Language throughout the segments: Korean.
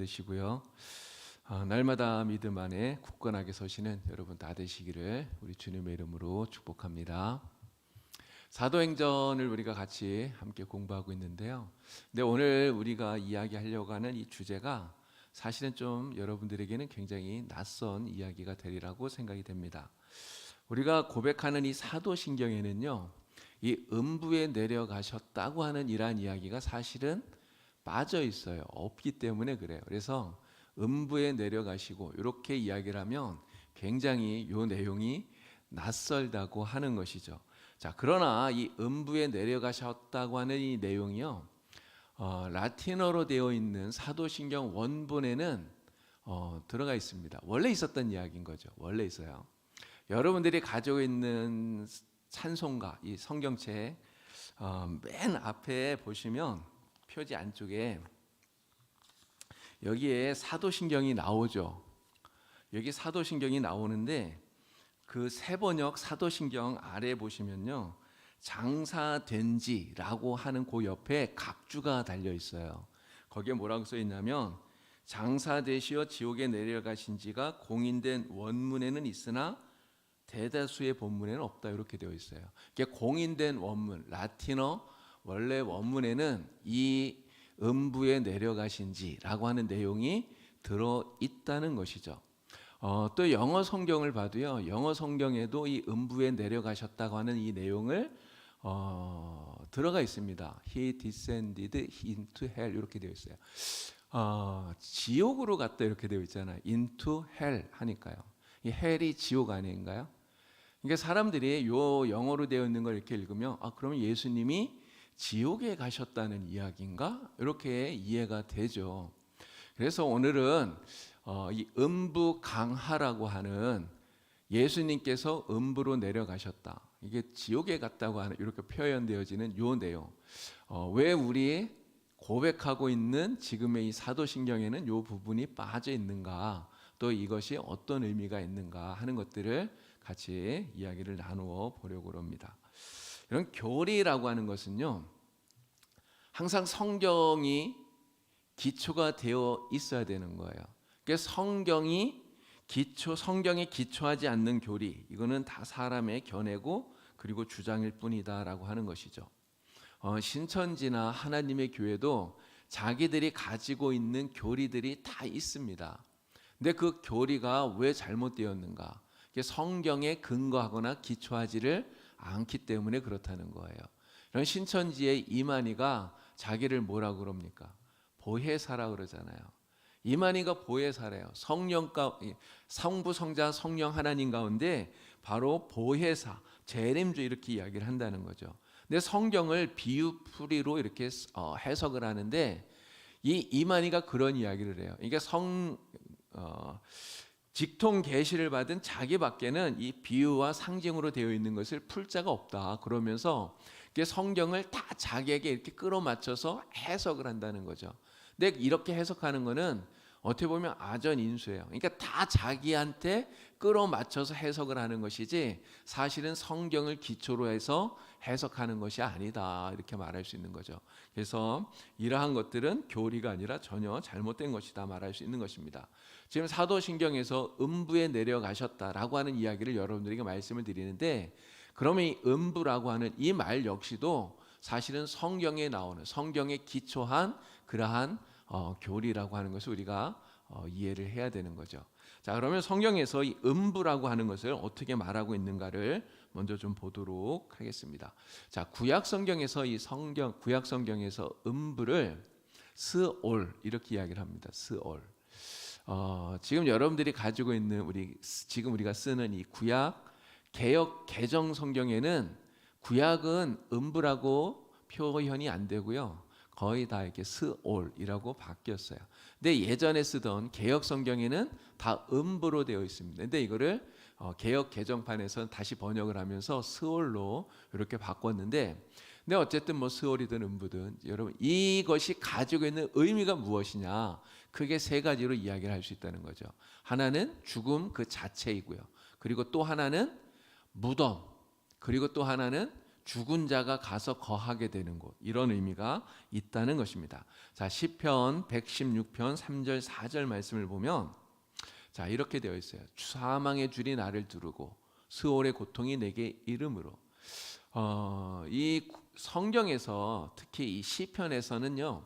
받으시고요. 날마다 믿음 안에 굳건하게 서시는 여러분 다 되시기를 우리 주님의 이름으로 축복합니다. 사도행전을 우리가 같이 함께 공부하고 있는데요. 근데 오늘 우리가 이야기하려고 하는 이 주제가 사실은 좀 여러분들에게는 굉장히 낯선 이야기가 되리라고 생각이 됩니다. 우리가 고백하는 이 사도신경에는요, 이 음부에 내려가셨다고 하는 이러한 이야기가 사실은 빠져 있어요. 없기 때문에 그래요. 그래서 음부에 내려가시고 이렇게 이야기를 하면 굉장히 이 내용이 낯설다고 하는 것이죠. 자, 그러나 이 음부에 내려가셨다고 하는 이 내용이요, 라틴어로 되어 있는 사도신경 원본에는 들어가 있습니다. 원래 있었던 이야기인 거죠. 원래 있어요. 여러분들이 가지고 있는 찬송가, 이 성경책 맨 앞에 보시면 표지 안쪽에 여기에 사도신경이 나오죠. 여기 사도신경이 나오는데 그 세번역 사도신경 아래 보시면요, 장사된지라고 하는 그 옆에 각주가 달려 있어요. 거기에 뭐라고 써 있냐면 장사되시어 지옥에 내려가신 지가 공인된 원문에는 있으나 대다수의 본문에는 없다, 이렇게 되어 있어요. 이게 공인된 원문, 라틴어 원래 원문에는 이 음부에 내려가신지라고 하는 내용이 들어 있다는 것이죠. 또 영어 성경을 봐도요, 영어 성경에도 이 음부에 내려가셨다고 하는 이 내용을 들어가 있습니다. He descended into hell, 이렇게 되어 있어요. 지옥으로 갔다, 이렇게 되어 있잖아요. into hell 하니까요. 이 헬이 지옥 아닌가요? 그러니까 사람들이 요 영어로 되어 있는 걸 이렇게 읽으면 그러면 예수님이 지옥에 가셨다는 이야기인가? 이렇게 이해가 되죠. 그래서 오늘은 이 음부 강하라고 하는, 예수님께서 음부로 내려가셨다, 이게 지옥에 갔다고 하는 이렇게 표현되어지는 요 내용, 왜 우리 고백하고 있는 지금의 이 사도신경에는 요 부분이 빠져 있는가, 또 이것이 어떤 의미가 있는가 하는 것들을 같이 이야기를 나누어 보려고 합니다. 이런 교리라고 하는 것은요, 항상 성경이 기초가 되어 있어야 되는 거예요. 그래서 성경에 기초하지 않는 교리, 이거는 다 사람의 견해고 그리고 주장일 뿐이다라고 하는 것이죠. 신천지나 하나님의 교회도 자기들이 가지고 있는 교리들이 다 있습니다. 근데 그 교리가 왜 잘못되었는가? 성경에 근거하거나 기초하지를 않기 때문에 그렇다는 거예요. 이런 신천지의 이만희가 자기를 뭐라고 그럽니까? 보혜사라고 그러잖아요. 이만희가 보혜사래요. 성부, 성자, 성령 하나님 가운데 바로 보혜사, 재림주, 이렇게 이야기를 한다는 거죠. 근데 성경을 비유풀이로 이렇게 해석을 하는데 이 이만희가 그런 이야기를 해요. 이게 직통 계시를 받은 자기밖에는 이 비유와 상징으로 되어 있는 것을 풀 자가 없다, 그러면서 성경을 다 자기에게 이렇게 끌어맞춰서 해석을 한다는 거죠. 근데 이렇게 해석하는 거는 어떻게 보면 아전인수예요. 그러니까 다 자기한테 끌어맞춰서 해석을 하는 것이지 사실은 성경을 기초로 해서 해석하는 것이 아니다, 이렇게 말할 수 있는 거죠. 그래서 이러한 것들은 교리가 아니라 전혀 잘못된 것이다 말할 수 있는 것입니다. 지금 사도신경에서 음부에 내려가셨다라고 하는 이야기를 여러분들에게 말씀을 드리는데, 그러면 이 음부라고 하는 이 말 역시도 사실은 성경에 나오는, 성경에 기초한 그러한 교리라고 하는 것을 우리가 이해를 해야 되는 거죠. 자, 그러면 성경에서 이 음부라고 하는 것을 어떻게 말하고 있는가를 먼저 좀 보도록 하겠습니다. 자, 구약 성경에서 구약 성경에서 음부를 스올, 이렇게 이야기를 합니다. 스올. 지금 여러분들이 가지고 있는 지금 우리가 쓰는 이 구약 개역 개정 성경에는 구약은 음부라고 표현이 안 되고요, 거의 다 이렇게 스올이라고 바뀌었어요. 근데 예전에 쓰던 개역 성경에는 다 음부로 되어 있습니다. 근데 이거를 개역 개정판에서 다시 번역을 하면서 스올로 이렇게 바꿨는데, 근데 어쨌든 뭐 스올이든 음부든 여러분 이것이 가지고 있는 의미가 무엇이냐, 크게 세 가지로 이야기를 할 수 있다는 거죠. 하나는 죽음 그 자체이고요, 그리고 또 하나는 무덤, 그리고 또 하나는 죽은 자가 가서 거하게 되는 곳, 이런 의미가 있다는 것입니다. 자, 시편 116편 3절 4절 말씀을 보면 자, 이렇게 되어 있어요. 사망의 줄이 나를 두르고 스올의 고통이 내게 이름으로. 이 성경에서 특히 이 시편에서는요,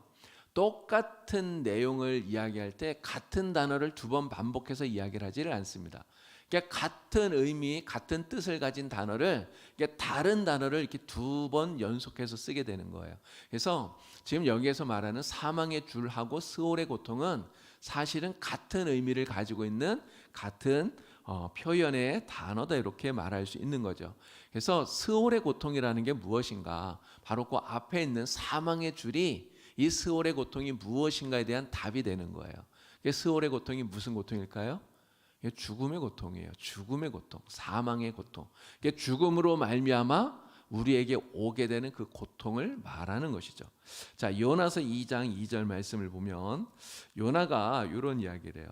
똑같은 내용을 이야기할 때 같은 단어를 두 번 반복해서 이야기를 하지를 않습니다. 그러니까 같은 의미, 같은 뜻을 가진 단어를 다른 단어를 이렇게 두 번 연속해서 쓰게 되는 거예요. 그래서 지금 여기에서 말하는 사망의 줄하고 스올의 고통은 사실은 같은 의미를 가지고 있는 같은 표현의 단어다, 이렇게 말할 수 있는 거죠. 그래서 스올의 고통이라는 게 무엇인가? 바로 그 앞에 있는 사망의 줄이 이 스올의 고통이 무엇인가에 대한 답이 되는 거예요. 스올의 고통이 무슨 고통일까요? 죽음의 고통이에요. 죽음의 고통, 사망의 고통. 죽음으로 말미암아 우리에게 오게 되는 그 고통을 말하는 것이죠. 자, 요나서 2장 2절 말씀을 보면 요나가 이런 이야기를 해요.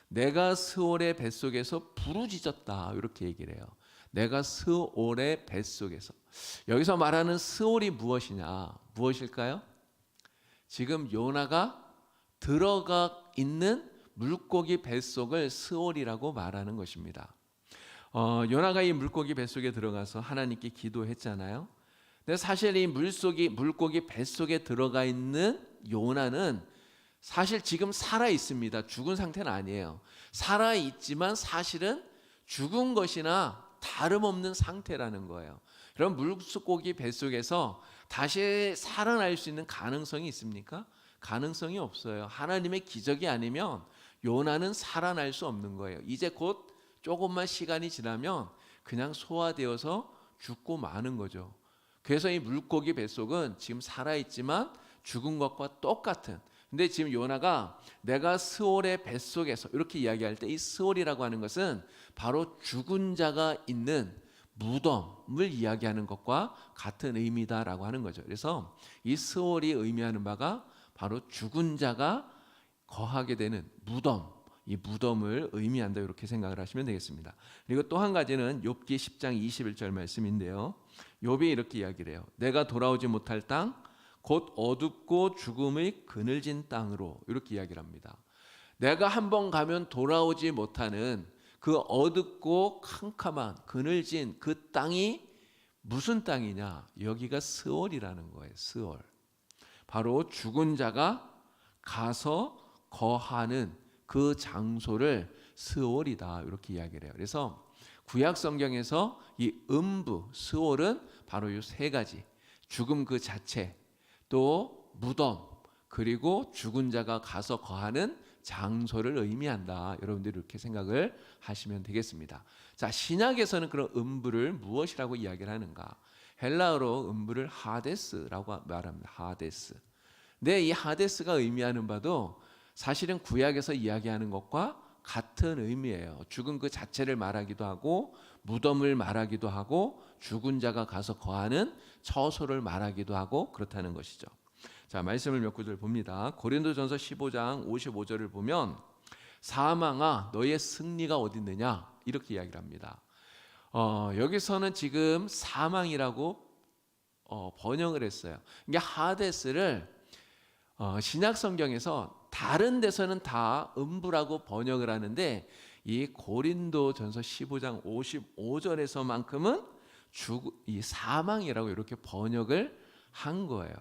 내가 스올의 뱃속에서 부르짖었다, 이렇게 얘기를 해요. 내가 스올의 뱃속에서. 여기서 말하는 스올이 무엇이냐? 무엇일까요? 지금 요나가 들어가 있는 물고기 뱃속을 스올이라고 말하는 것입니다. 요나가 이 물고기 뱃속에 들어가서 하나님께 기도했잖아요. 근데 사실 이 물고기 뱃속에 들어가 있는 요나는 사실 지금 살아 있습니다. 죽은 상태는 아니에요. 살아 있지만 사실은 죽은 것이나 다름없는 상태라는 거예요. 그럼 물고기 뱃속에서 다시 살아날 수 있는 가능성이 있습니까? 가능성이 없어요. 하나님의 기적이 아니면 요나는 살아날 수 없는 거예요. 이제 곧 조금만 시간이 지나면 그냥 소화되어서 죽고 마는 거죠. 그래서 이 물고기 뱃속은 지금 살아있지만 죽은 것과 똑같은, 근데 지금 요나가 내가 스올의 뱃속에서 이렇게 이야기할 때 이 스올이라고 하는 것은 바로 죽은 자가 있는 무덤을 이야기하는 것과 같은 의미다라고 하는 거죠. 그래서 이 스올이 의미하는 바가 바로 죽은 자가 거하게 되는 무덤, 이 무덤을 의미한다, 이렇게 생각을 하시면 되겠습니다. 그리고 또 한 가지는 욥기 10장 21절 말씀인데요. 욥이 이렇게 이야기를 해요. 내가 돌아오지 못할 땅, 곧 어둡고 죽음의 그늘진 땅으로, 이렇게 이야기를 합니다. 내가 한번 가면 돌아오지 못하는 그 어둡고 캄캄한 그늘진 그 땅이 무슨 땅이냐? 여기가 스올이라는 거예요. 스올. 바로 죽은 자가 가서 거하는 그 장소를 스올이다, 이렇게 이야기를 해요. 그래서 구약 성경에서 이 음부, 스올은 바로 이 세 가지, 죽음 그 자체, 또 무덤, 그리고 죽은 자가 가서 거하는 장소를 의미한다. 여러분들이 이렇게 생각을 하시면 되겠습니다. 자, 신약에서는 그런 음부를 무엇이라고 이야기를 하는가? 헬라어로 음부를 하데스라고 말합니다. 하데스. 근데 이 하데스가 의미하는 바도 사실은 구약에서 이야기하는 것과 같은 의미예요. 죽은 그 자체를 말하기도 하고 무덤을 말하기도 하고 죽은 자가 가서 거하는 처소를 말하기도 하고 그렇다는 것이죠. 자, 말씀을 몇 구절 봅니다. 고린도전서 15장 55절을 보면 사망아 너의 승리가 어디 있느냐, 이렇게 이야기를 합니다. 여기서는 지금 사망이라고 번역을 했어요. 이게 하데스를 신약 성경에서 다른 데서는 다 음부라고 번역을 하는데 이 고린도전서 15장 55절에서만큼은 이 사망이라고 이렇게 번역을 한 거예요.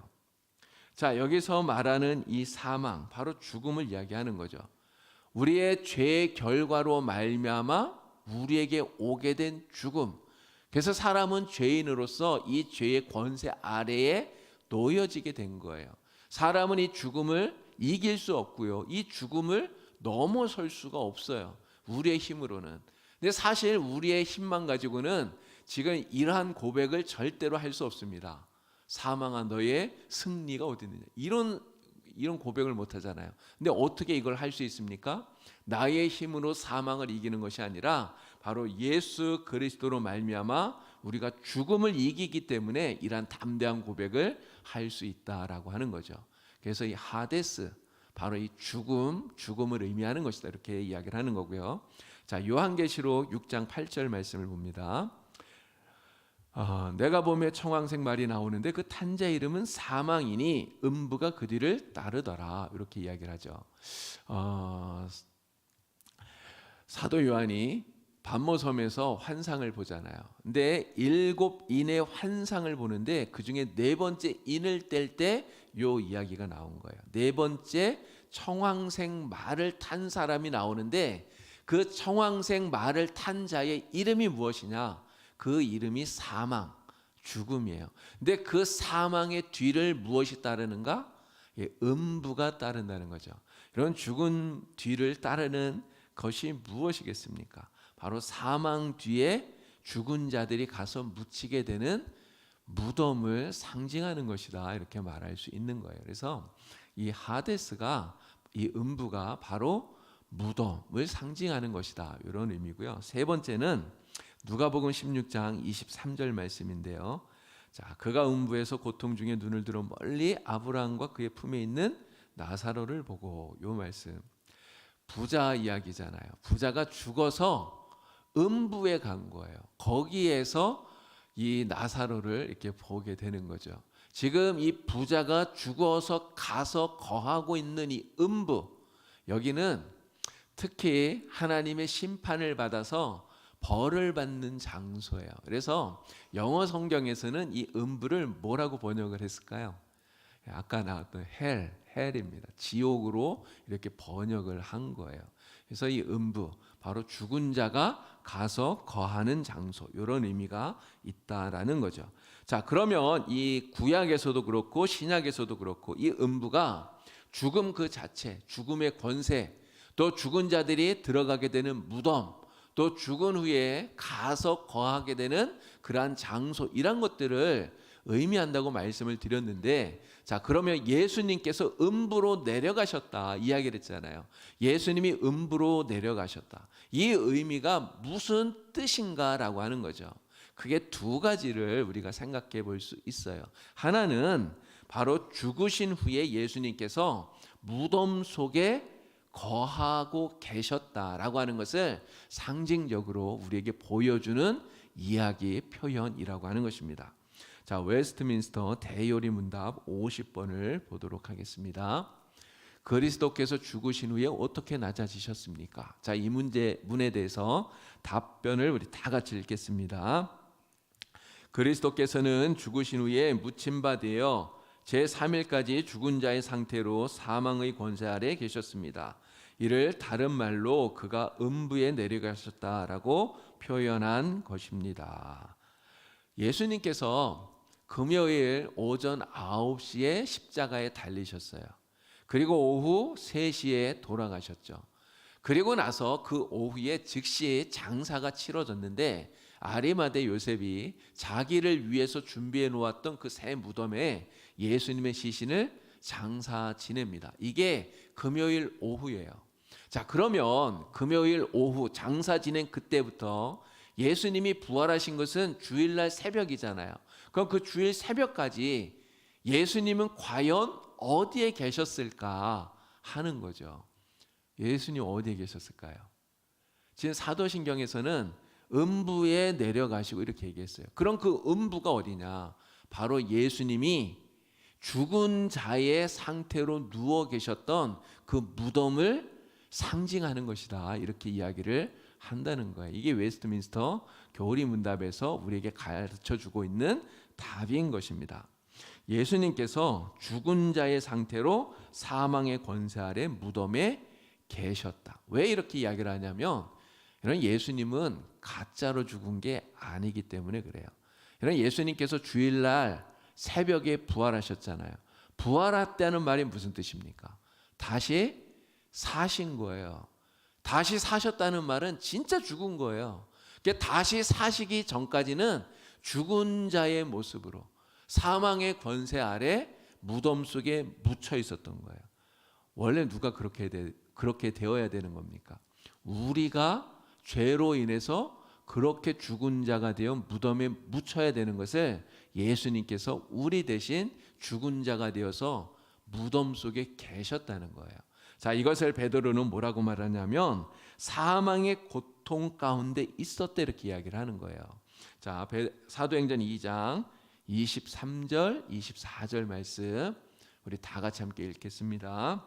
자, 여기서 말하는 이 사망, 바로 죽음을 이야기하는 거죠. 우리의 죄의 결과로 말미암아 우리에게 오게 된 죽음. 그래서 사람은 죄인으로서 이 죄의 권세 아래에 놓여지게 된 거예요. 사람은 이 죽음을 이길 수 없고요. 이 죽음을 넘어설 수가 없어요. 우리의 힘으로는. 근데 사실 우리의 힘만 가지고는 지금 이러한 고백을 절대로 할 수 없습니다. 사망아 너의 승리가 어디 있느냐, 이런 고백을 못 하잖아요. 근데 어떻게 이걸 할 수 있습니까? 나의 힘으로 사망을 이기는 것이 아니라 바로 예수 그리스도로 말미암아 우리가 죽음을 이기기 때문에 이러한 담대한 고백을 할 수 있다라고 하는 거죠. 그래서 이 하데스, 바로 이 죽음을 의미하는 것이다, 이렇게 이야기를 하는 거고요. 자, 요한계시록 6장 8절 말씀을 봅니다. 내가 봄에 청황색 말이 나오는데 그 탄자 이름은 사망이니 음부가 그 뒤를 따르더라. 이렇게 이야기를 하죠. 사도 요한이 반모섬에서 환상을 보잖아요. 근데 7인의 환상을 보는데 그 중에 4번째 인을 뗄 때 요 이야기가 나온 거예요. 4번째 청황색 말을 탄 사람이 나오는데 그 청황색 말을 탄 자의 이름이 무엇이냐? 그 이름이 사망, 죽음이에요. 근데 그 사망의 뒤를 무엇이 따르는가? 음부가 따른다는 거죠. 이런 죽은 뒤를 따르는 것이 무엇이겠습니까? 바로 사망 뒤에 죽은 자들이 가서 묻히게 되는 무덤을 상징하는 것이다. 이렇게 말할 수 있는 거예요. 그래서 이 하데스가, 이 음부가 바로 무덤을 상징하는 것이다. 이런 의미고요. 세 번째는 누가복음 16장 23절 말씀인데요. 자, 그가 음부에서 고통 중에 눈을 들어 멀리 아브라함과 그의 품에 있는 나사로를 보고, 요 말씀 부자 이야기잖아요. 부자가 죽어서 음부에 간 거예요. 거기에서 이 나사로를 이렇게 보게 되는 거죠. 지금 이 부자가 죽어서 가서 거하고 있는 이 음부, 여기는 특히 하나님의 심판을 받아서 벌을 받는 장소예요. 그래서 영어 성경에서는 이 음부를 뭐라고 번역을 했을까요? 아까 나왔던 헬입니다. 지옥으로 이렇게 번역을 한 거예요. 그래서 이 음부, 바로 죽은 자가 가서 거하는 장소, 이런 의미가 있다라는 거죠. 자, 그러면 이 구약에서도 그렇고 신약에서도 그렇고 이 음부가 죽음 그 자체, 죽음의 권세, 또 죽은 자들이 들어가게 되는 무덤, 또 죽은 후에 가서 거하게 되는 그러한 장소, 이런 것들을 의미한다고 말씀을 드렸는데, 자, 그러면 예수님께서 음부로 내려가셨다 이야기를 했잖아요. 예수님이 음부로 내려가셨다. 이 의미가 무슨 뜻인가라고 하는 거죠. 그게 두 가지를 우리가 생각해 볼 수 있어요. 하나는 바로 죽으신 후에 예수님께서 무덤 속에 거하고 계셨다라고 하는 것을 상징적으로 우리에게 보여주는 이야기 표현이라고 하는 것입니다. 자, 웨스트민스터 대요리 문답 50번을 보도록 하겠습니다. 그리스도께서 죽으신 후에 어떻게 낮아지셨습니까? 자, 이 문에 대해서 답변을 우리 다 같이 읽겠습니다. 그리스도께서는 죽으신 후에 묻힌 바 되어 제3일까지 죽은 자의 상태로 사망의 권세 아래 계셨습니다. 이를 다른 말로 그가 음부에 내려가셨다라고 표현한 것입니다. 예수님께서 금요일 오전 9시에 십자가에 달리셨어요. 그리고 오후 3시에 돌아가셨죠. 그리고 나서 그 오후에 즉시 장사가 치러졌는데 아리마대 요셉이 자기를 위해서 준비해 놓았던 그 새 무덤에 예수님의 시신을 장사 지냅니다. 이게 금요일 오후예요. 자, 그러면 금요일 오후 장사 지낸 그때부터 예수님이 부활하신 것은 주일날 새벽이잖아요. 그럼 그 주일 새벽까지 예수님은 과연 어디에 계셨을까 하는 거죠. 예수님 어디에 계셨을까요? 지금 사도신경에서는 음부에 내려가시고 이렇게 얘기했어요. 그럼 그 음부가 어디냐? 바로 예수님이 죽은 자의 상태로 누워 계셨던 그 무덤을 상징하는 것이다. 이렇게 이야기를 한다는 거예요. 이게 웨스트민스터 교리 문답에서 우리에게 가르쳐주고 있는 답인 것입니다. 예수님께서 죽은 자의 상태로 사망의 권세 아래 무덤에 계셨다. 왜 이렇게 이야기를 하냐면, 이런 예수님은 가짜로 죽은 게 아니기 때문에 그래요. 이런 예수님께서 주일날 새벽에 부활하셨잖아요. 부활했다는 말이 무슨 뜻입니까? 다시 사신 거예요. 다시 사셨다는 말은 진짜 죽은 거예요. 다시 사시기 전까지는 죽은 자의 모습으로 사망의 권세 아래 무덤 속에 묻혀 있었던 거예요. 원래 누가 그렇게 되어야 되는 겁니까? 우리가 죄로 인해서 그렇게 죽은 자가 되어 무덤에 묻혀야 되는 것을 예수님께서 우리 대신 죽은 자가 되어서 무덤 속에 계셨다는 거예요. 자, 이것을 베드로는 뭐라고 말하냐면 사망의 고통 가운데 있었다 이렇게 이야기를 하는 거예요. 자, 사도행전 2장 23절, 24절 말씀 우리 다 같이 함께 읽겠습니다.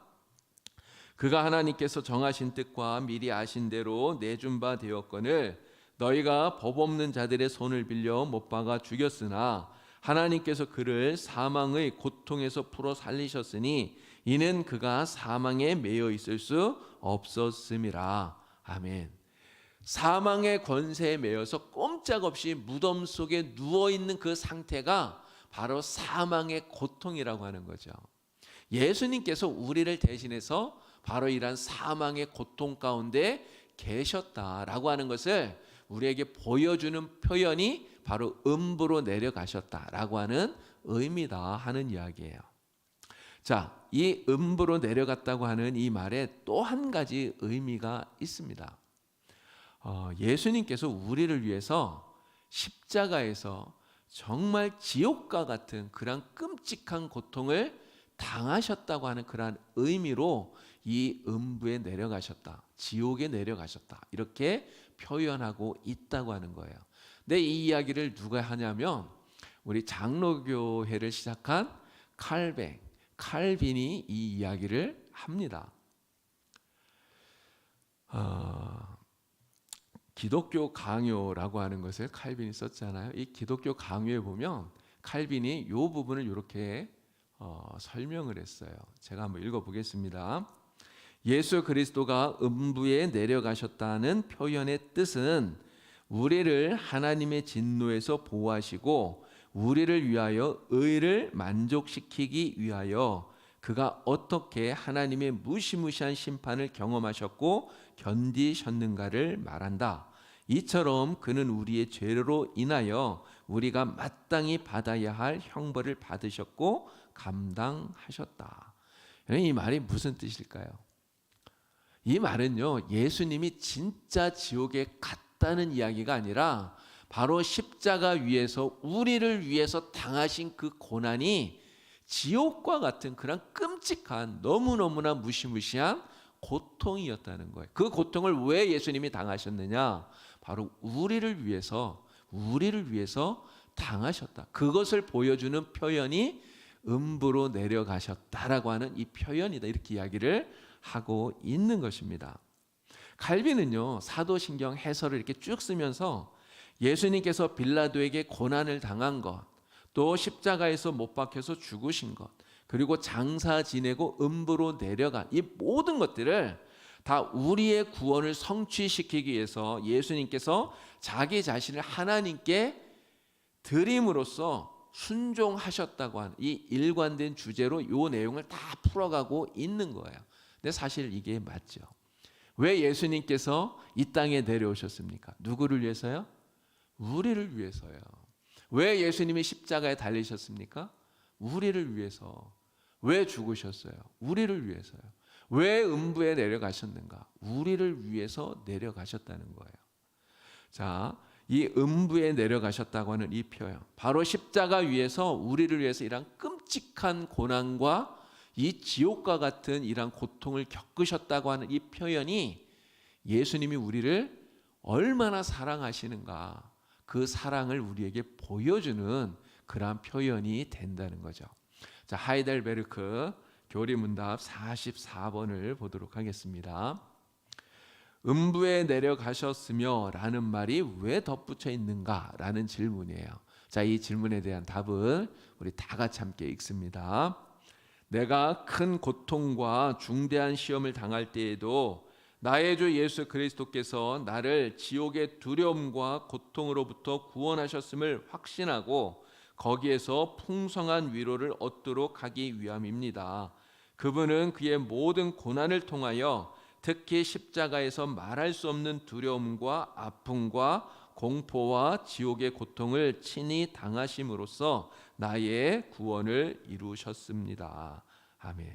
그가 하나님께서 정하신 뜻과 미리 아신 대로 내준 바 되었거늘 너희가 법 없는 자들의 손을 빌려 못 박아 죽였으나 하나님께서 그를 사망의 고통에서 풀어 살리셨으니 이는 그가 사망에 매여 있을 수 없었음이라. 아멘. 사망의 권세에 매여서 꼼짝없이 무덤 속에 누워있는 그 상태가 바로 사망의 고통이라고 하는 거죠. 예수님께서 우리를 대신해서 바로 이러한 사망의 고통 가운데 계셨다라고 하는 것을 우리에게 보여주는 표현이 바로 음부로 내려가셨다라고 하는 의미다 하는 이야기예요. 자, 이 음부로 내려갔다고 하는 이 말에 또 한 가지 의미가 있습니다. 예수님께서 우리를 위해서 십자가에서 정말 지옥과 같은 그런 끔찍한 고통을 당하셨다고 하는 그러한 의미로 이 음부에 내려가셨다, 지옥에 내려가셨다 이렇게 표현하고 있다고 하는 거예요. 근데 이 이야기를 누가 하냐면 우리 장로교회를 시작한 칼빈이 이 이야기를 합니다. 기독교 강요라고 하는 것을 칼빈이 썼잖아요. 이 기독교 강요에 보면 칼빈이 이 부분을 이렇게 설명을 했어요. 제가 한번 읽어보겠습니다. 예수 그리스도가 음부에 내려가셨다는 표현의 뜻은 우리를 하나님의 진노에서 보호하시고 우리를 위하여 의를 만족시키기 위하여 그가 어떻게 하나님의 무시무시한 심판을 경험하셨고 견디셨는가를 말한다. 이처럼 그는 우리의 죄로 인하여 우리가 마땅히 받아야 할 형벌을 받으셨고 감당하셨다. 이 말이 무슨 뜻일까요? 이 말은요, 예수님이 진짜 지옥에 갔다는 이야기가 아니라 바로 십자가 위에서 우리를 위해서 당하신 그 고난이 지옥과 같은 그런 끔찍한 너무너무나 무시무시한 고통이었다는 거예요. 그 고통을 왜 예수님이 당하셨느냐? 바로 우리를 위해서 당하셨다. 그것을 보여주는 표현이 음부로 내려가셨다라고 하는 이 표현이다. 이렇게 이야기를 하고 있는 것입니다. 칼빈은요, 사도신경 해설을 이렇게 쭉 쓰면서 예수님께서 빌라도에게 고난을 당한 것, 또 십자가에서 못 박혀서 죽으신 것, 그리고 장사 지내고 음부로 내려간 이 모든 것들을 다 우리의 구원을 성취시키기 위해서 예수님께서 자기 자신을 하나님께 드림으로써 순종하셨다고 하는 이 일관된 주제로 이 내용을 다 풀어가고 있는 거예요. 근데 사실 이게 맞죠. 왜 예수님께서 이 땅에 내려오셨습니까? 누구를 위해서요? 우리를 위해서요. 왜 예수님이 십자가에 달리셨습니까? 우리를 위해서. 왜 죽으셨어요? 우리를 위해서요. 왜 음부에 내려가셨는가? 우리를 위해서 내려가셨다는 거예요. 자, 이 음부에 내려가셨다고 하는 이 표현, 바로 십자가 위에서 우리를 위해서 이런 끔찍한 고난과 이 지옥과 같은 이런 고통을 겪으셨다고 하는 이 표현이 예수님이 우리를 얼마나 사랑하시는가, 그 사랑을 우리에게 보여주는 그러한 표현이 된다는 거죠. 자, 하이델베르크 교리문답 44번을 보도록 하겠습니다. 음부에 내려가셨으며 라는 말이 왜 덧붙여 있는가 라는 질문이에요. 자, 이 질문에 대한 답을 우리 다 같이 함께 읽습니다. 내가 큰 고통과 중대한 시험을 당할 때에도 나의 주 예수 그리스도께서 나를 지옥의 두려움과 고통으로부터 구원하셨음을 확신하고 거기에서 풍성한 위로를 얻도록 하기 위함입니다. 그분은 그의 모든 고난을 통하여 특히 십자가에서 말할 수 없는 두려움과 아픔과 공포와 지옥의 고통을 친히 당하심으로써 나의 구원을 이루셨습니다. 아멘.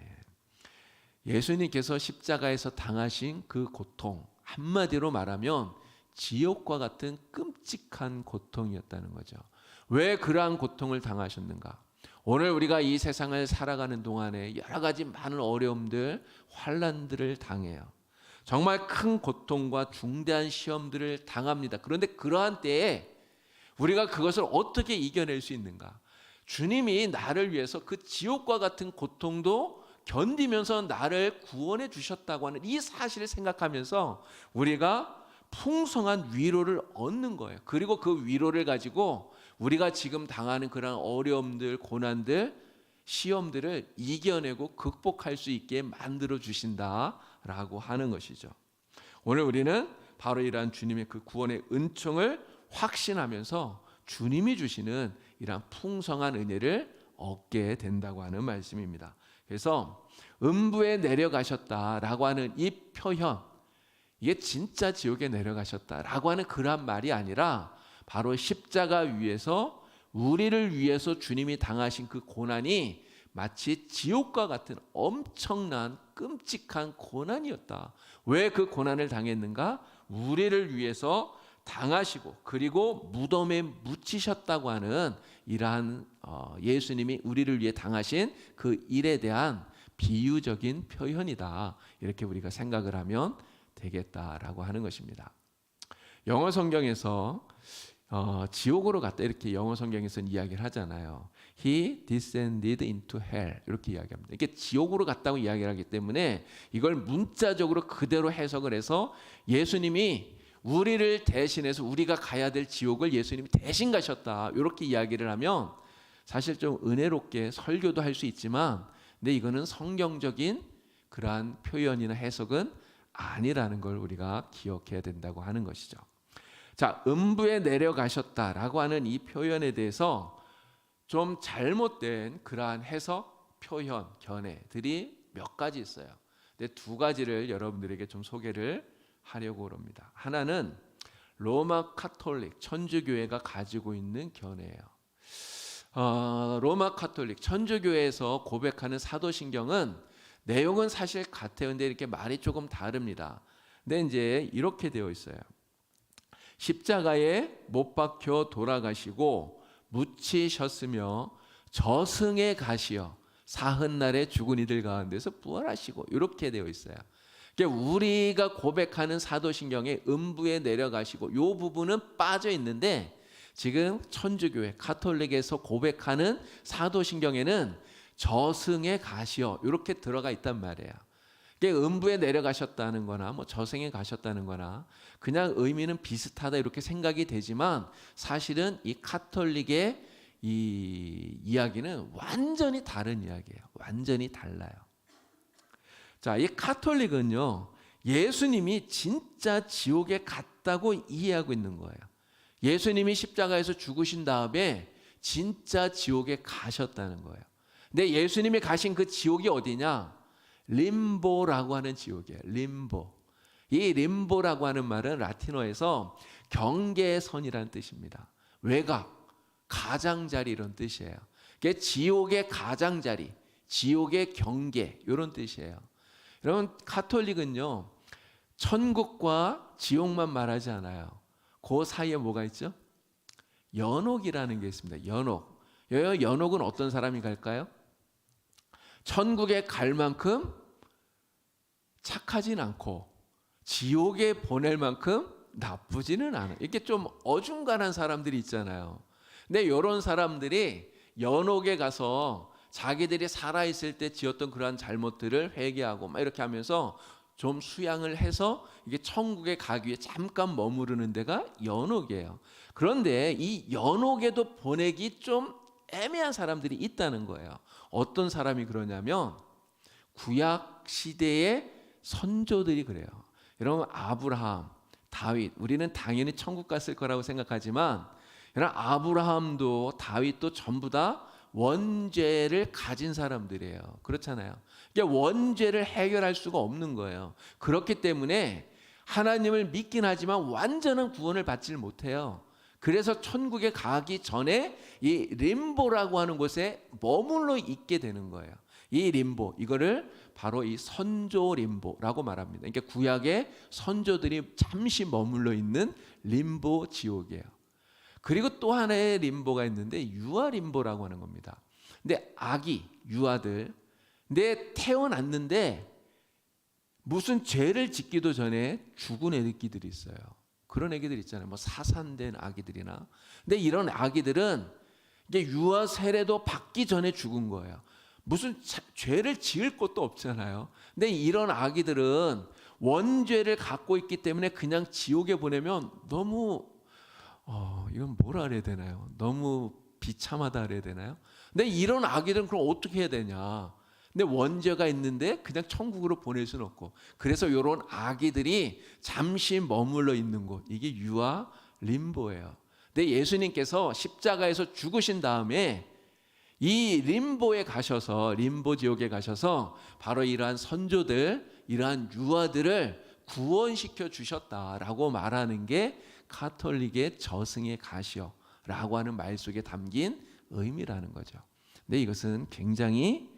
예수님께서 십자가에서 당하신 그 고통, 한마디로 말하면 지옥과 같은 끔찍한 고통이었다는 거죠. 왜 그러한 고통을 당하셨는가? 오늘 우리가 이 세상을 살아가는 동안에 여러 가지 많은 어려움들, 환난들을 당해요. 정말 큰 고통과 중대한 시험들을 당합니다. 그런데 그러한 때에 우리가 그것을 어떻게 이겨낼 수 있는가? 주님이 나를 위해서 그 지옥과 같은 고통도 견디면서 나를 구원해 주셨다고 하는 이 사실을 생각하면서 우리가 풍성한 위로를 얻는 거예요. 그리고 그 위로를 가지고 우리가 지금 당하는 그런 어려움들, 고난들, 시험들을 이겨내고 극복할 수 있게 만들어 주신다라고 하는 것이죠. 오늘 우리는 바로 이러한 주님의 그 구원의 은총을 확신하면서 주님이 주시는 이러한 풍성한 은혜를 얻게 된다고 하는 말씀입니다. 그래서 음부에 내려가셨다라고 하는 이 표현, 이게 진짜 지옥에 내려가셨다라고 하는 그런 말이 아니라 바로 십자가 위에서 우리를 위해서 주님이 당하신 그 고난이 마치 지옥과 같은 엄청난 끔찍한 고난이었다. 왜 그 고난을 당했는가? 우리를 위해서 당하시고 그리고 무덤에 묻히셨다고 하는 이러한 예수님이 우리를 위해 당하신 그 일에 대한 비유적인 표현이다. 이렇게 우리가 생각을 하면 되겠다라고 하는 것입니다. 영어 성경에서 지옥으로 갔다 이렇게 영어 성경에서는 이야기를 하잖아요. He descended into hell 이렇게 이야기합니다. 이게 지옥으로 갔다고 이야기를 하기 때문에 이걸 문자적으로 그대로 해석을 해서 예수님이 우리를 대신해서 우리가 가야 될 지옥을 예수님이 대신 가셨다 이렇게 이야기를 하면 사실 좀 은혜롭게 설교도 할 수 있지만 근데 이거는 성경적인 그러한 표현이나 해석은 아니라는 걸 우리가 기억해야 된다고 하는 것이죠. 자, 음부에 내려가셨다라고 하는 이 표현에 대해서 좀 잘못된 그러한 해석, 표현, 견해들이 몇 가지 있어요. 근데 두 가지를 여러분들에게 좀 소개를 하려고 합니다. 하나는 로마 카톨릭 천주교회가 가지고 있는 견해예요. 로마 카톨릭 천주교회에서 고백하는 사도신경은 내용은 사실 같아요. 근데 이렇게 말이 조금 다릅니다. 근데 이제 이렇게 되어 있어요. 십자가에 못 박혀 돌아가시고 묻히셨으며 저승에 가시어 사흔날에 죽은 이들 가운데서 부활하시고 이렇게 되어 있어요. 그러니까 우리가 고백하는 사도신경에 음부에 내려가시고 이 부분은 빠져 있는데 지금 천주교회 카톨릭에서 고백하는 사도신경에는 저승에 가시어 이렇게 들어가 있단 말이에요. 그러니까 음부에 내려가셨다는 거나 뭐 저승에 가셨다는 거나 그냥 의미는 비슷하다 이렇게 생각이 되지만 사실은 이 카톨릭의 이 이야기는 완전히 다른 이야기예요. 완전히 달라요. 자, 이 카톨릭은요, 예수님이 진짜 지옥에 갔다고 이해하고 있는 거예요. 예수님이 십자가에서 죽으신 다음에 진짜 지옥에 가셨다는 거예요. 근데 예수님이 가신 그 지옥이 어디냐? 림보라고 하는 지옥이에요. 림보. 이 림보라고 하는 말은 라틴어에서 경계선이라는 뜻입니다. 외곽, 가장자리 이런 뜻이에요. 그게 지옥의 가장자리, 지옥의 경계 이런 뜻이에요. 여러분 카톨릭은요 천국과 지옥만 말하지 않아요. 그 사이에 뭐가 있죠? 연옥이라는 게 있습니다. 연옥. 연옥은 어떤 사람이 갈까요? 천국에 갈 만큼 착하진 않고 지옥에 보낼 만큼 나쁘지는 않아요. 이렇게 좀 어중간한 사람들이 있잖아요. 근데 이런 사람들이 연옥에 가서 자기들이 살아있을 때 지었던 그러한 잘못들을 회개하고 막 이렇게 하면서 좀 수양을 해서 이게 천국에 가기 위해 잠깐 머무르는 데가 연옥이에요. 그런데 이 연옥에도 보내기 좀 애매한 사람들이 있다는 거예요. 어떤 사람이 그러냐면 구약 시대의 선조들이 그래요. 여러분 아브라함, 다윗, 우리는 당연히 천국 갔을 거라고 생각하지만 여러분 아브라함도 다윗도 전부 다 원죄를 가진 사람들이에요. 그렇잖아요. 그러니까 원죄를 해결할 수가 없는 거예요. 그렇기 때문에 하나님을 믿긴 하지만 완전한 구원을 받질 못해요. 그래서 천국에 가기 전에 이 림보라고 하는 곳에 머물러 있게 되는 거예요. 이 림보, 이거를 바로 이 선조 림보라고 말합니다. 그러니까 구약의 선조들이 잠시 머물러 있는 림보 지옥이에요. 그리고 또 하나의 림보가 있는데 유아 림보라고 하는 겁니다. 근데 아기, 유아들, 근데 태어났는데 무슨 죄를 짓기도 전에 죽은 애기들이 있어요. 그런 아기들 있잖아요. 뭐 사산된 아기들이나. 근데 이런 아기들은 이게 유아 세례도 받기 전에 죽은 거예요. 무슨 죄를 지을 것도 없잖아요. 근데 이런 아기들은 원죄를 갖고 있기 때문에 그냥 지옥에 보내면 너무 이건 뭐라 그래야 되나요? 너무 비참하다 그래야 되나요? 근데 이런 아기들은 그럼 어떻게 해야 되냐? 근데 원죄가 있는데 그냥 천국으로 보낼 수는 없고, 그래서 이런 아기들이 잠시 머물러 있는 곳, 이게 유아 림보예요. 근데 예수님께서 십자가에서 죽으신 다음에 이 림보에 가셔서, 림보 지옥에 가셔서 바로 이러한 선조들, 이러한 유아들을 구원시켜 주셨다라고 말하는 게 가톨릭의 저승의 가시오라고 하는 말 속에 담긴 의미라는 거죠. 근데 이것은 굉장히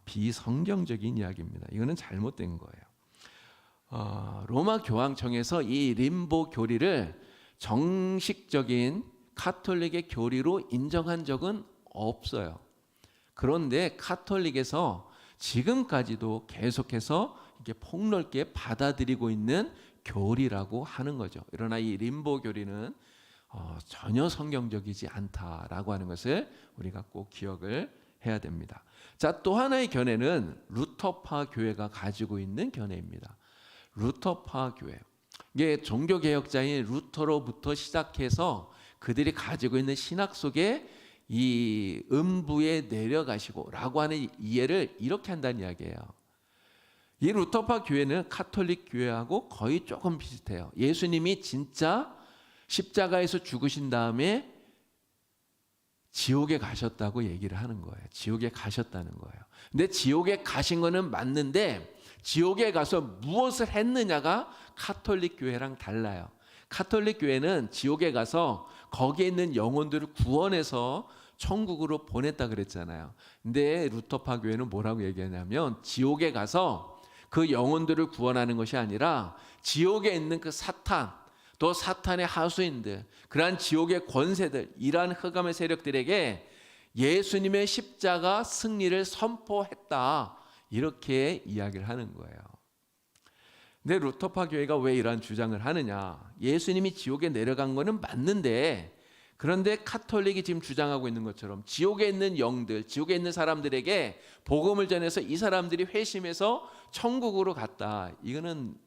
비성경적인 이야기입니다. 이거는 잘못된 거예요. 로마 교황청에서 이 림보 교리를 정식적인 가톨릭의 교리로 인정한 적은 없어요. 그런데 가톨릭에서 지금까지도 계속해서 이게 폭넓게 받아들이고 있는 교리라고 하는 거죠. 그러나 이 림보 교리는 전혀 성경적이지 않다라고 하는 것을 우리가 꼭 기억을 해야 됩니다. 자, 또 하나의 견해는 루터파 교회가 가지고 있는 견해입니다. 루터파 교회. 이게 종교개혁자인 루터로부터 시작해서 그들이 가지고 있는 신학 속에 이 음부에 내려가시고 라고 하는 이해를 이렇게 한다는 이야기예요. 이 루터파 교회는 가톨릭 교회하고 거의 조금 비슷해요. 예수님이 진짜 십자가에서 죽으신 다음에 지옥에 가셨다고 얘기를 하는 거예요. 지옥에 가셨다는 거예요. 근데 지옥에 가신 거는 맞는데 지옥에 가서 무엇을 했느냐가 가톨릭 교회랑 달라요. 가톨릭 교회는 지옥에 가서 거기에 있는 영혼들을 구원해서 천국으로 보냈다 그랬잖아요. 근데 루터파 교회는 뭐라고 얘기하냐면 지옥에 가서 그 영혼들을 구원하는 것이 아니라 지옥에 있는 그 사탄, 또 사탄의 하수인들, 그러한 지옥의 권세들, 이러한 흑암의 세력들에게 예수님의 십자가 승리를 선포했다, 이렇게 이야기를 하는 거예요. 근데 루터파 교회가 왜 이러한 주장을 하느냐? 예수님이 지옥에 내려간 거는 맞는데, 그런데 가톨릭이 지금 주장하고 있는 것처럼 지옥에 있는 영들, 지옥에 있는 사람들에게 복음을 전해서 이 사람들이 회심해서 천국으로 갔다, 이거는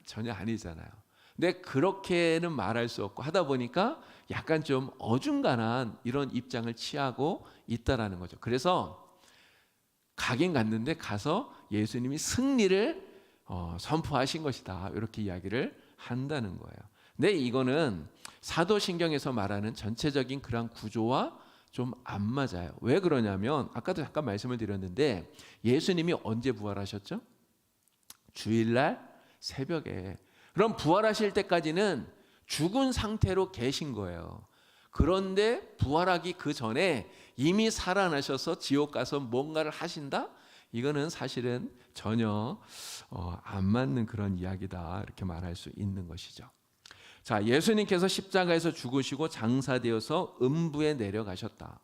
전혀 아니잖아요. 근데 그렇게는 말할 수 없고 하다 보니까 약간 좀 어중간한 이런 입장을 취하고 있다라는 거죠. 그래서 가긴 갔는데 가서 예수님이 승리를 선포하신 것이다, 이렇게 이야기를 한다는 거예요. 근데 이거는 사도신경에서 말하는 전체적인 그런 구조와 좀 안 맞아요. 왜 그러냐면 아까도 잠깐 말씀을 드렸는데 예수님이 언제 부활하셨죠? 주일날 새벽에. 그럼 부활하실 때까지는 죽은 상태로 계신 거예요. 그런데 부활하기 그 전에 이미 살아나셔서 지옥 가서 뭔가를 하신다? 이거는 사실은 전혀 안 맞는 그런 이야기다, 이렇게 말할 수 있는 것이죠. 자, 예수님께서 십자가에서 죽으시고 장사되어서 음부에 내려가셨다,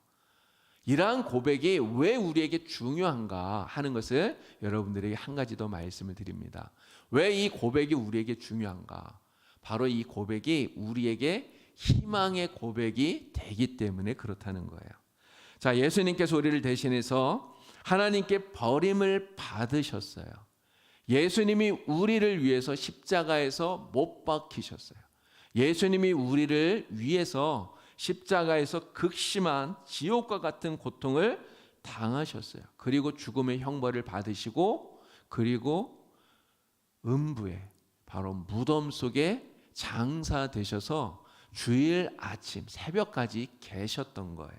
이러한 고백이 왜 우리에게 중요한가 하는 것을 여러분들에게 한 가지 더 말씀을 드립니다. 왜 이 고백이 우리에게 중요한가? 바로 이 고백이 우리에게 희망의 고백이 되기 때문에 그렇다는 거예요. 자, 예수님께서 우리를 대신해서 하나님께 버림을 받으셨어요. 예수님이 우리를 위해서 십자가에서 못 박히셨어요. 예수님이 우리를 위해서 십자가에서 극심한 지옥과 같은 고통을 당하셨어요. 그리고 죽음의 형벌을 받으시고, 그리고 음부에, 바로 무덤 속에 장사되셔서 주일 아침 새벽까지 계셨던 거예요.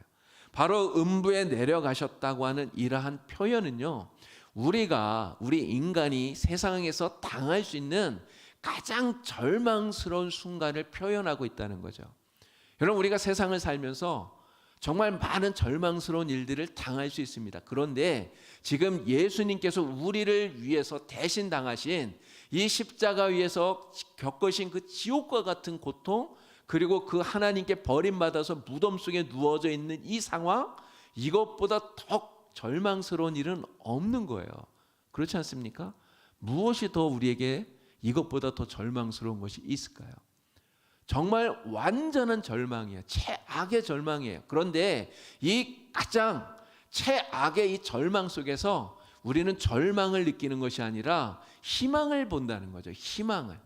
바로 음부에 내려가셨다고 하는 이러한 표현은요, 우리 인간이 세상에서 당할 수 있는 가장 절망스러운 순간을 표현하고 있다는 거죠. 여러분, 우리가 세상을 살면서 정말 많은 절망스러운 일들을 당할 수 있습니다. 그런데 지금 예수님께서 우리를 위해서 대신 당하신 이 십자가 위에서 겪으신 그 지옥과 같은 고통, 그리고 그 하나님께 버림받아서 무덤 속에 누워져 있는 이 상황, 이것보다 더 절망스러운 일은 없는 거예요. 그렇지 않습니까? 무엇이 더 우리에게 이것보다 더 절망스러운 것이 있을까요? 정말 완전한 절망이에요. 최악의 절망이에요. 그런데 이 가장 최악의 이 절망 속에서 우리는 절망을 느끼는 것이 아니라 희망을 본다는 거죠. 희망을.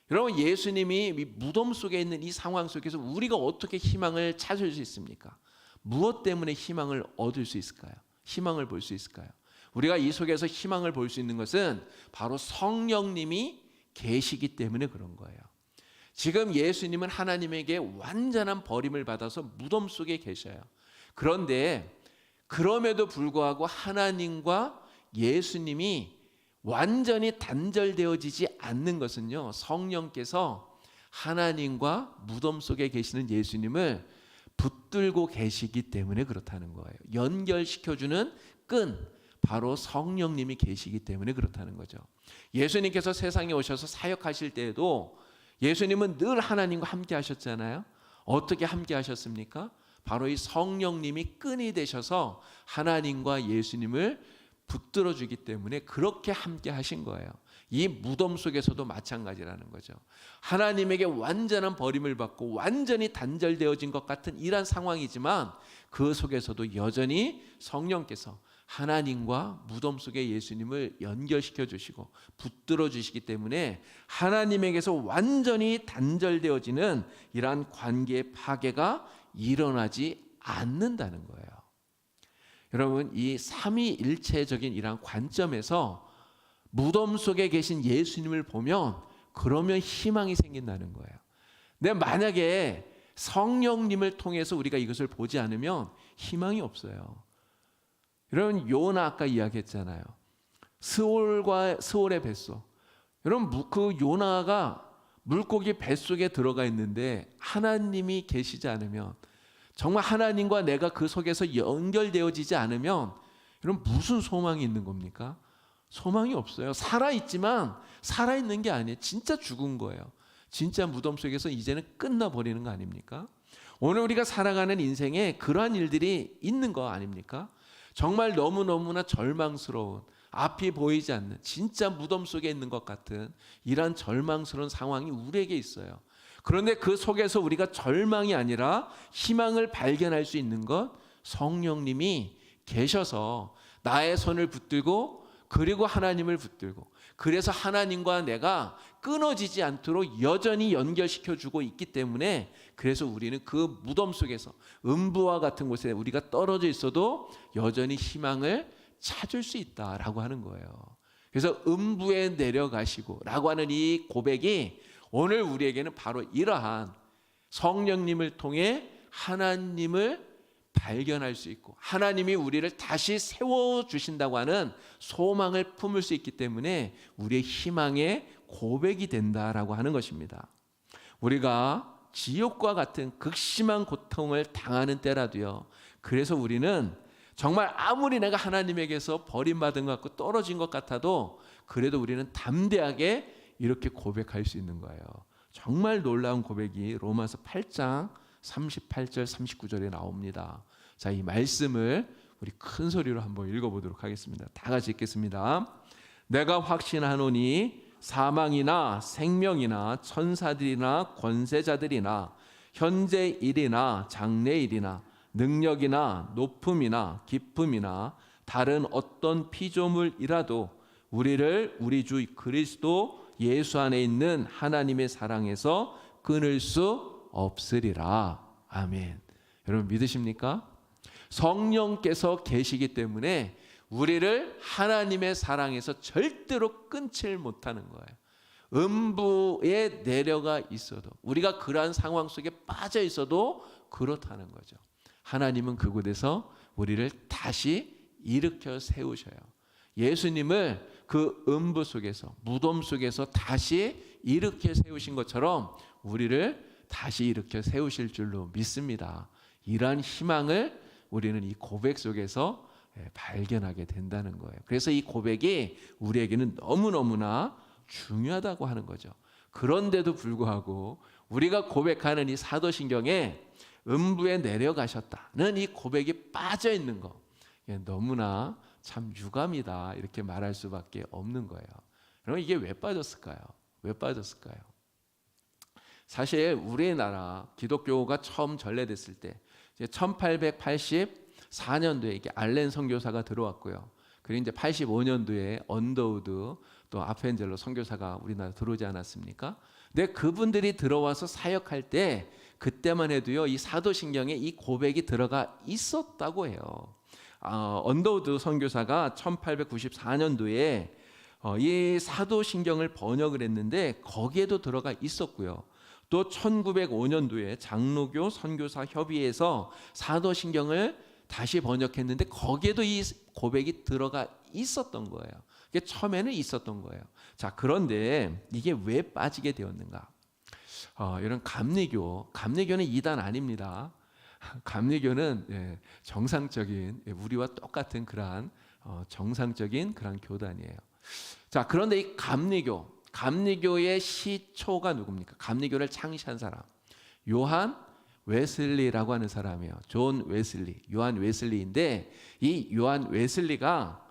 여러분, 예수님이 이 무덤 속에 있는 이 상황 속에서 우리가 어떻게 희망을 찾을 수 있습니까? 무엇 때문에 희망을 얻을 수 있을까요? 희망을 볼 수 있을까요? 우리가 이 속에서 희망을 볼 수 있는 것은 바로 성령님이 계시기 때문에 그런 거예요. 지금 예수님은 하나님에게 완전한 버림을 받아서 무덤 속에 계셔요. 그런데 그럼에도 불구하고 하나님과 예수님이 완전히 단절되어지지 않는 것은요, 성령께서 하나님과 무덤 속에 계시는 예수님을 붙들고 계시기 때문에 그렇다는 거예요. 연결시켜주는 끈, 바로 성령님이 계시기 때문에 그렇다는 거죠. 예수님께서 세상에 오셔서 사역하실 때에도 예수님은 늘 하나님과 함께 하셨잖아요. 어떻게 함께 하셨습니까? 바로 이 성령님이 끈이 되셔서 하나님과 예수님을 붙들어 주기 때문에 그렇게 함께 하신 거예요. 이 무덤 속에서도 마찬가지라는 거죠. 하나님에게 완전한 버림을 받고 완전히 단절되어진 것 같은 이러한 상황이지만 그 속에서도 여전히 성령께서 하나님과 무덤 속에 예수님을 연결시켜 주시고 붙들어 주시기 때문에 하나님에게서 완전히 단절되어지는 이러한 관계의 파괴가 일어나지 않는다는 거예요. 여러분, 이 삼위일체적인 이러한 관점에서 무덤 속에 계신 예수님을 보면 그러면 희망이 생긴다는 거예요. 근데 만약에 성령님을 통해서 우리가 이것을 보지 않으면 희망이 없어요. 여러분, 요나 아까 이야기했잖아요. 스올의 뱃속. 여러분, 그 요나가 물고기 뱃속에 들어가 있는데 하나님이 계시지 않으면, 정말 하나님과 내가 그 속에서 연결되어지지 않으면 여러분, 무슨 소망이 있는 겁니까? 소망이 없어요. 살아있지만 살아있는 게 아니에요. 진짜 죽은 거예요. 진짜 무덤 속에서 이제는 끝나버리는 거 아닙니까? 오늘 우리가 살아가는 인생에 그러한 일들이 있는 거 아닙니까? 정말 너무너무나 절망스러운, 앞이 보이지 않는, 진짜 무덤 속에 있는 것 같은 이러한 절망스러운 상황이 우리에게 있어요. 그런데 그 속에서 우리가 절망이 아니라 희망을 발견할 수 있는 것, 성령님이 계셔서 나의 손을 붙들고 그리고 하나님을 붙들고, 그래서 하나님과 내가 끊어지지 않도록 여전히 연결시켜주고 있기 때문에, 그래서 우리는 그 무덤 속에서 음부와 같은 곳에 우리가 떨어져 있어도 여전히 희망을 찾을 수 있다라고 하는 거예요. 그래서 음부에 내려가시고 라고 하는 이 고백이 오늘 우리에게는 바로 이러한 성령님을 통해 하나님을 발견할 수 있고 하나님이 우리를 다시 세워주신다고 하는 소망을 품을 수 있기 때문에 우리의 희망의 고백이 된다라고 하는 것입니다. 우리가 지옥과 같은 극심한 고통을 당하는 때라도요, 그래서 우리는 정말 아무리 내가 하나님에게서 버림받은 것 같고 떨어진 것 같아도 그래도 우리는 담대하게 이렇게 고백할 수 있는 거예요. 정말 놀라운 고백이 로마서 8장 38절 39절에 나옵니다. 자, 이 말씀을 우리 큰 소리로 한번 읽어보도록 하겠습니다. 다 같이 읽겠습니다. 내가 확신하노니 사망이나 생명이나 천사들이나 권세자들이나 현재 일이나 장래 일이나 능력이나 높음이나 깊음이나 다른 어떤 피조물이라도 우리를 우리 주 그리스도 예수 안에 있는 하나님의 사랑에서 끊을 수 없으리라. 아멘. 여러분 믿으십니까? 성령께서 계시기 때문에 우리를 하나님의 사랑에서 절대로 끊질 못하는 거예요. 음부에 내려가 있어도, 우리가 그러한 상황 속에 빠져 있어도 그렇다는 거죠. 하나님은 그곳에서 우리를 다시 일으켜 세우셔요. 예수님을 그 음부 속에서, 무덤 속에서 다시 일으켜 세우신 것처럼 우리를 다시 일으켜 세우실 줄로 믿습니다. 이러한 희망을 우리는 이 고백 속에서 발견하게 된다는 거예요. 그래서 이 고백이 우리에게는 너무너무나 중요하다고 하는 거죠. 그런데도 불구하고 우리가 고백하는 이 사도신경에 음부에 내려가셨다는 이 고백이 빠져 있는 거, 너무나 참 유감이다 이렇게 말할 수밖에 없는 거예요. 그럼 이게 왜 빠졌을까요? 왜 빠졌을까요? 사실 우리나라 기독교가 처음 전래됐을 때 1884년도에 이게 알렌 선교사가 들어왔고요. 그리고 이제 85년도에 언더우드 또 아펜젤로 선교사가 우리나라 들어오지 않았습니까? 근데 그분들이 들어와서 사역할 때 그때만 해도요, 이 사도신경에 이 고백이 들어가 있었다고 해요. 언더우드 선교사가 1894년도에 이 사도신경을 번역을 했는데 거기에도 들어가 있었고요. 또 1905년도에 장로교 선교사 협의회에서 사도신경을 다시 번역했는데 거기에도 이 고백이 들어가 있었던 거예요. 이게 처음에는 있었던 거예요. 자, 그런데 이게 왜 빠지게 되었는가? 이런 감리교는 이단 아닙니다. 감리교는 정상적인 우리와 똑같은 그러한 정상적인 그런 교단이에요. 자, 그런데 이 감리교의 시초가 누굽니까? 감리교를 창시한 사람 요한 웨슬리라고 하는 사람이에요. 요한 웨슬리인데 이 요한 웨슬리가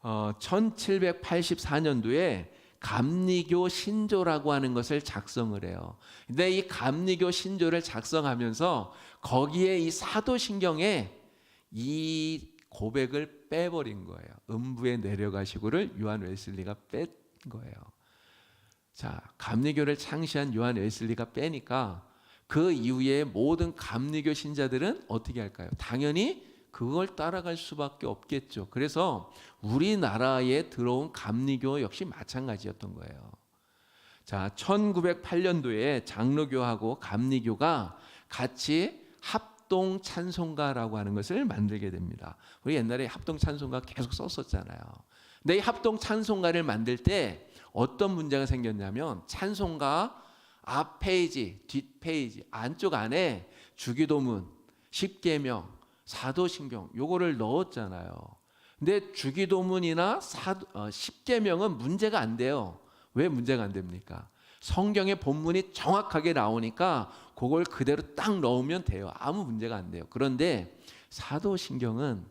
1784년도에 감리교 신조라고 하는 것을 작성을 해요. 근데 이 감리교 신조를 작성하면서 거기에 이 사도신경에 이 고백을 빼버린 거예요. 음부에 내려가시고를 요한 웨슬리가 뺀 거예요. 자, 감리교를 창시한 요한 웨슬리가 빼니까 그 이후에 모든 감리교 신자들은 어떻게 할까요? 당연히 그걸 따라갈 수밖에 없겠죠. 그래서 우리나라에 들어온 감리교 역시 마찬가지였던 거예요. 자, 1908년도에 장로교하고 감리교가 같이 합동 찬송가라고 하는 것을 만들게 됩니다. 우리 옛날에 합동 찬송가 계속 썼었잖아요. 근데 이 합동 찬송가를 만들 때 어떤 문제가 생겼냐면 찬송가 앞 페이지, 뒷 페이지, 안쪽 안에 주기도문, 십계명, 사도신경 요거를 넣었잖아요. 근데 주기도문이나 십계명은 문제가 안 돼요. 왜 문제가 안 됩니까? 성경의 본문이 정확하게 나오니까 그걸 그대로 딱 넣으면 돼요. 아무 문제가 안 돼요. 그런데 사도신경은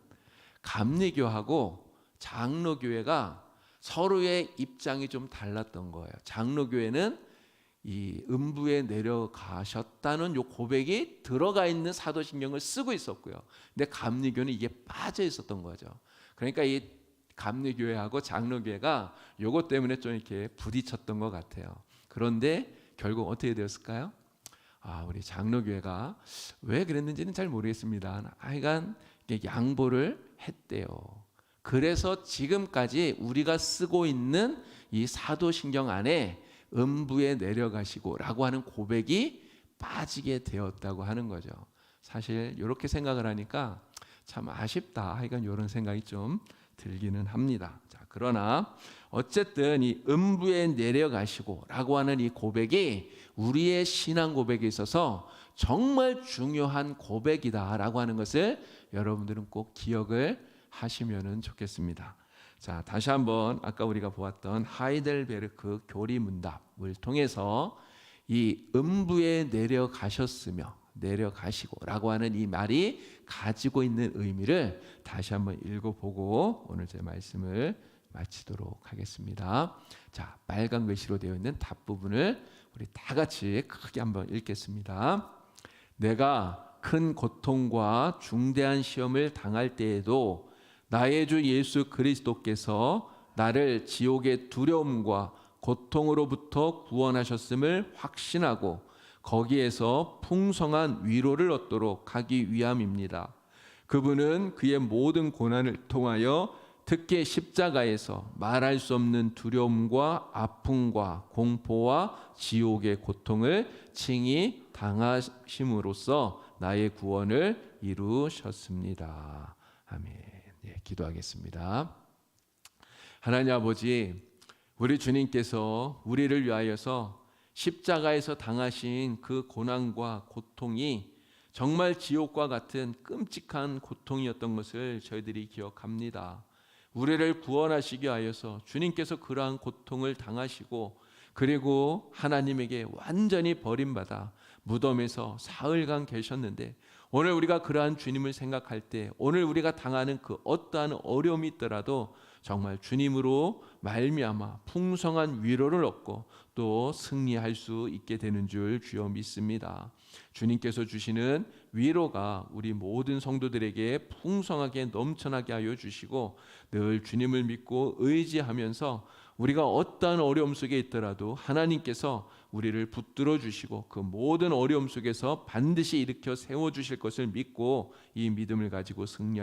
감리교하고 장로교회가 서로의 입장이 좀 달랐던 거예요. 장로교회는 이 음부에 내려가셨다는 요 고백이 들어가 있는 사도신경을 쓰고 있었고요. 근데 감리교는 이게 빠져 있었던 거죠. 그러니까 이 감리교회하고 장로교회가 요것 때문에 좀 이렇게 부딪혔던 것 같아요. 그런데 결국 어떻게 되었을까요? 우리 장로교회가 왜 그랬는지는 잘 모르겠습니다. 하여간 양보를 했대요. 그래서 지금까지 우리가 쓰고 있는 이 사도신경 안에 음부에 내려가시고 라고 하는 고백이 빠지게 되었다고 하는 거죠. 사실 이렇게 생각을 하니까 참 아쉽다. 하여간 이런 생각이 좀 들기는 합니다. 자, 그러나 어쨌든 이 음부에 내려가시고 라고 하는 이 고백이 우리의 신앙 고백에 있어서 정말 중요한 고백이다 라고 하는 것을 여러분들은 꼭 기억을 하시면 좋겠습니다. 자, 다시 한번 아까 우리가 보았던 하이델베르크 교리문답을 통해서 이 음부에 내려가시고 라고 하는 이 말이 가지고 있는 의미를 다시 한번 읽어보고 오늘 제 말씀을 마치도록 하겠습니다. 자, 빨간 글씨로 되어 있는 답 부분을 우리 다 같이 크게 한번 읽겠습니다. 내가 큰 고통과 중대한 시험을 당할 때에도 나의 주 예수 그리스도께서 나를 지옥의 두려움과 고통으로부터 구원하셨음을 확신하고 거기에서 풍성한 위로를 얻도록 하기 위함입니다. 그분은 그의 모든 고난을 통하여 특히 십자가에서 말할 수 없는 두려움과 아픔과 공포와 지옥의 고통을 칭히 당하심으로써 나의 구원을 이루셨습니다. 아멘. 기도하겠습니다. 하나님 아버지, 우리 주님께서 우리를 위하여서 십자가에서 당하신 그 고난과 고통이 정말 지옥과 같은 끔찍한 고통이었던 것을 저희들이 기억합니다. 우리를 구원하시기 위하여서 주님께서 그러한 고통을 당하시고 그리고 하나님에게 완전히 버림받아 무덤에서 사흘간 계셨는데 오늘 우리가 그러한 주님을 생각할 때 오늘 우리가 당하는 그 어떠한 어려움이 있더라도 정말 주님으로 말미암아 풍성한 위로를 얻고 또 승리할 수 있게 되는 줄 주여 믿습니다. 주님께서 주시는 위로가 우리 모든 성도들에게 풍성하게 넘쳐나게 하여 주시고 늘 주님을 믿고 의지하면서 우리가 어떠한 어려움 속에 있더라도 하나님께서 우리를 붙들어 주시고 그 모든 어려움 속에서 반드시 일으켜 세워 주실 것을 믿고 이 믿음을 가지고 승리할